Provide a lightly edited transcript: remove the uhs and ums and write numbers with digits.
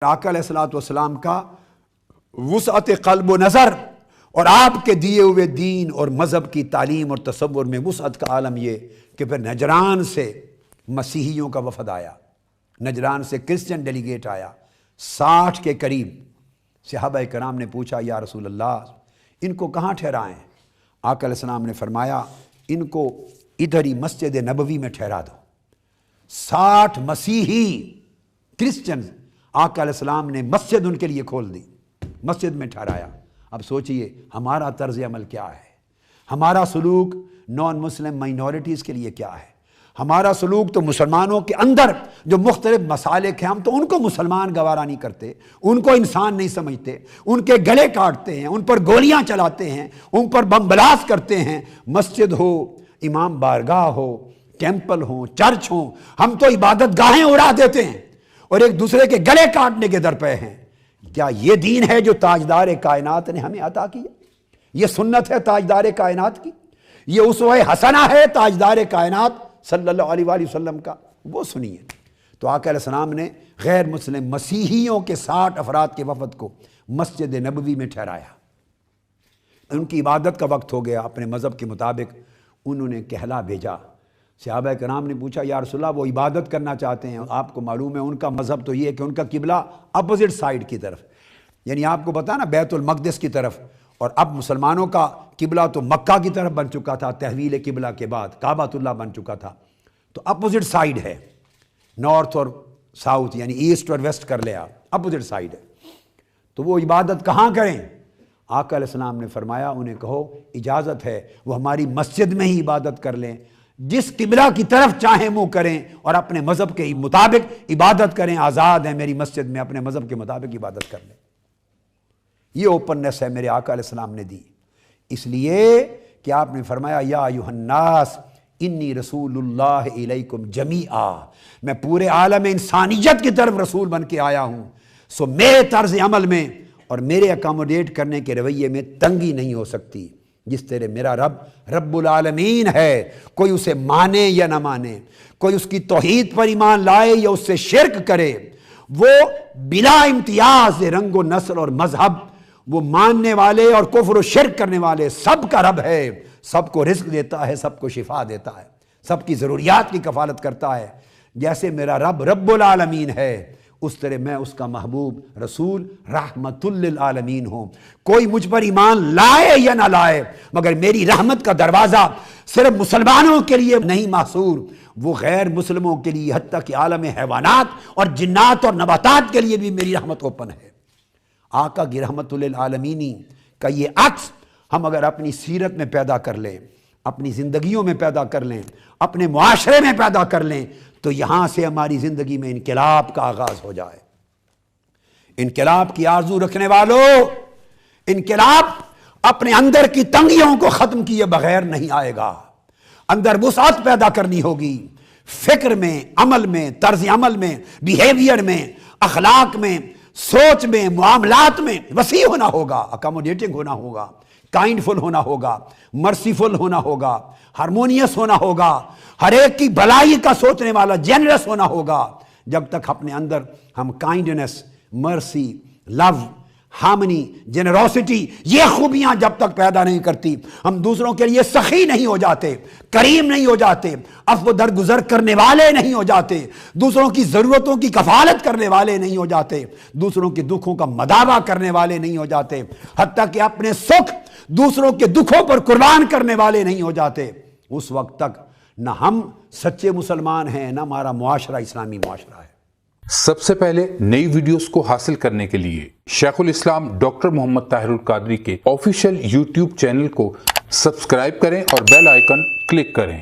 آقا علیہ الصلوۃ والسلام کا وسعت قلب و نظر اور آپ کے دیے ہوئے دین اور مذہب کی تعلیم اور تصور میں وسعت کا عالم یہ کہ پھر نجران سے مسیحیوں کا وفد آیا، نجران سے کرسچن ڈیلیگیٹ آیا، 60 کے قریب۔ صحابہ کرام نے پوچھا یا رسول اللہ ان کو کہاں ٹھہرائیں؟ آقا علیہ السلام نے فرمایا ان کو ادھر ہی مسجد نبوی میں ٹھہرا دو۔ 60 مسیحی کرسچن آقا علیہ السلام نے مسجد ان کے لیے کھول دی، مسجد میں ٹھہرایا۔ اب سوچئے ہمارا طرز عمل کیا ہے، ہمارا سلوک نان مسلم مائنورٹیز کے لیے کیا ہے، ہمارا سلوک تو مسلمانوں کے اندر جو مختلف مسالک ہیں ہم تو ان کو مسلمان گوارا نہیں کرتے، ان کو انسان نہیں سمجھتے، ان کے گلے کاٹتے ہیں، ان پر گولیاں چلاتے ہیں، ان پر بم بلاس کرتے ہیں۔ مسجد ہو، امام بارگاہ ہو، ٹیمپل ہوں، چرچ ہوں، ہم تو عبادت گاہیں اڑا دیتے ہیں اور ایک دوسرے کے گلے کاٹنے کے در پہ ہیں۔ کیا یہ دین ہے جو تاجدار کائنات نے ہمیں عطا کیا؟ یہ سنت ہے تاجدار کائنات کی؟ یہ اسوہ حسنہ ہے تاجدار کائنات صلی اللہ علیہ وآلہ وسلم کا؟ وہ سنیے۔ تو آقا علیہ السلام نے غیر مسلم مسیحیوں کے 60 افراد کے وفد کو مسجد نبوی میں ٹھہرایا۔ ان کی عبادت کا وقت ہو گیا، اپنے مذہب کے مطابق انہوں نے کہلا بھیجا۔ صحابہ کرام نے پوچھا یا رسول اللہ وہ عبادت کرنا چاہتے ہیں، آپ کو معلوم ہے ان کا مذہب تو یہ ہے کہ ان کا قبلہ اپوزٹ سائڈ کی طرف، یعنی آپ کو پتا نا بیت المقدس کی طرف، اور اب مسلمانوں کا قبلہ تو مکہ کی طرف بن چکا تھا، تحویل قبلہ کے بعد کعبۃ اللہ بن چکا تھا، تو اپوزٹ سائڈ ہے، نارتھ اور ساؤتھ یعنی ایسٹ اور ویسٹ کر لیا، اپوزٹ سائڈ ہے۔ تو وہ عبادت کہاں کریں؟ آقا علیہ السلام نے فرمایا انہیں کہو اجازت ہے وہ ہماری مسجد میں ہی عبادت کر لیں، جس قبلہ کی طرف چاہیں منہ کریں اور اپنے مذہب کے مطابق عبادت کریں، آزاد ہیں میری مسجد میں اپنے مذہب کے مطابق عبادت کر لیں۔ یہ اوپننس ہے میرے آقا علیہ السلام نے دی، اس لیے کہ آپ نے فرمایا یا ایھا الناس انی رسول اللہ الیکم جمیعا، میں پورے عالم انسانیت کی طرف رسول بن کے آیا ہوں، سو میرے طرز عمل میں اور میرے اکاموڈیٹ کرنے کے رویے میں تنگی نہیں ہو سکتی۔ جس طرح میرا رب رب العالمین ہے، کوئی اسے مانے یا نہ مانے، کوئی اس کی توحید پر ایمان لائے یا اس سے شرک کرے، وہ بلا امتیاز رنگ و نسل اور مذہب، وہ ماننے والے اور کفر و شرک کرنے والے سب کا رب ہے، سب کو رزق دیتا ہے، سب کو شفا دیتا ہے، سب کی ضروریات کی کفالت کرتا ہے۔ جیسے میرا رب رب العالمین ہے اس طرح میں اس کا محبوب رسول رحمت للعالمین ہوں۔ کوئی مجھ پر ایمان لائے یا نہ لائے مگر میری رحمت کا دروازہ صرف مسلمانوں کے لیے نہیں محصور، وہ غیر مسلموں کے لیے حتیٰ کہ عالم حیوانات اور جنات اور نباتات کے لیے بھی میری رحمت اوپن ہے۔ آقا کی رحمت للعالمینی کا یہ عکس ہم اگر اپنی سیرت میں پیدا کر لیں، اپنی زندگیوں میں پیدا کر لیں، اپنے معاشرے میں پیدا کر لیں، تو یہاں سے ہماری زندگی میں انقلاب کا آغاز ہو جائے۔ انقلاب کی آرزو رکھنے والوں، انقلاب اپنے اندر کی تنگیوں کو ختم کیے بغیر نہیں آئے گا۔ اندر وسعت پیدا کرنی ہوگی، فکر میں، عمل میں، طرز عمل میں، بیہیویئر میں، اخلاق میں، سوچ میں، معاملات میں وسیع ہونا ہوگا، اکاموڈیٹنگ ہونا ہوگا، کائنڈ فل ہونا ہوگا، مرسیفل ہونا ہوگا، ہارمونیس ہونا ہوگا، ہر ایک کی بھلائی کا سوچنے والا جنرس ہونا ہوگا۔ جب تک اپنے اندر ہم کائنڈنس، مرسی، لو، ہارمنی، جنروسٹی، یہ خوبیاں جب تک پیدا نہیں کرتی، ہم دوسروں کے لیے سخی نہیں ہو جاتے، کریم نہیں ہو جاتے، عفو درگزر کرنے والے نہیں ہو جاتے، دوسروں کی ضرورتوں کی کفالت کرنے والے نہیں ہو جاتے، دوسروں کے دکھوں کا مداوع کرنے والے نہیں ہو جاتے، حتیٰ کہ اپنے سکھ دوسروں کے دکھوں پر قربان کرنے والے نہیں ہو جاتے، اس وقت تک نہ ہم سچے مسلمان ہیں، نہ ہمارا معاشرہ اسلامی معاشرہ ہے۔ سب سے پہلے نئی ویڈیوز کو حاصل کرنے کے لیے شیخ الاسلام ڈاکٹر محمد طاہر القادری کے آفیشیل یوٹیوب چینل کو سبسکرائب کریں اور بیل آئیکن کلک کریں۔